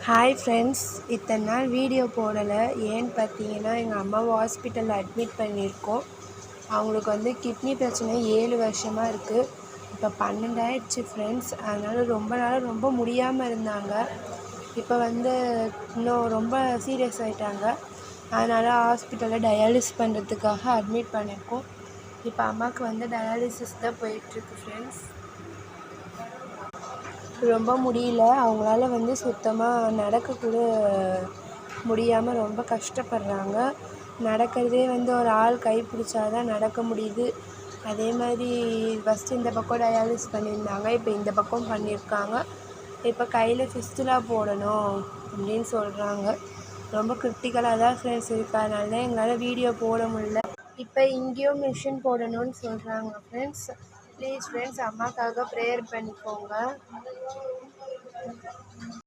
Hi friends, இத்தனை நாள் video போடலை. ஏன்னு பார்த்தீங்கன்னா எங்கள் அம்மாவை ஹாஸ்பிட்டலில் அட்மிட் பண்ணியிருக்கோம். அவங்களுக்கு வந்து கிட்னி பிரச்சனை 7 வருஷமாக இருக்குது. இப்போ 12 ஆயிடுச்சு ஃப்ரெண்ட்ஸ். அதனால் ரொம்ப நாள் ரொம்ப முடியாமல் இருந்தாங்க. இப்போ வந்து இன்னும் ரொம்ப சீரியஸ் ஆகிட்டாங்க. அதனால் ஹாஸ்பிட்டலில் டயாலிசிஸ் பண்ணுறதுக்காக அட்மிட் பண்ணியிருக்கோம். இப்போ அம்மாவுக்கு வந்து டயாலிசிஸ் தான் போயிட்டுருக்கு ஃப்ரெண்ட்ஸ். ரொம்ப முடியல. அவங்களால வந்து சுத்தமாக நடக்கக்கூட முடியாமல் ரொம்ப கஷ்டப்படுறாங்க. நடக்கிறதே வந்து ஒரு ஆள் கை பிடிச்சா தான் நடக்க முடியுது. அதே மாதிரி ஃபஸ்ட்டு இந்த பக்கம் டயாலிசிஸ் பண்ணியிருந்தாங்க, இப்போ இந்த பக்கம் பண்ணியிருக்காங்க. இப்போ கையில் ஃபிஸ்டுலா போடணும் அப்படின்னு சொல்கிறாங்க. ரொம்ப கிரிட்டிக்கலாக தான் ஃப்ரெண்ட்ஸ் இருக்குது. அதனால தான் எங்களால் வீடியோ போட முடியல. இப்போ இங்கேயும் மிஷின் போடணும்னு சொல்கிறாங்க ஃப்ரெண்ட்ஸ். ப்ளீஸ் ஃப்ரெண்ட்ஸ், அம்மாக்காக ப்ரேயர் பண்ணிக்கோங்க.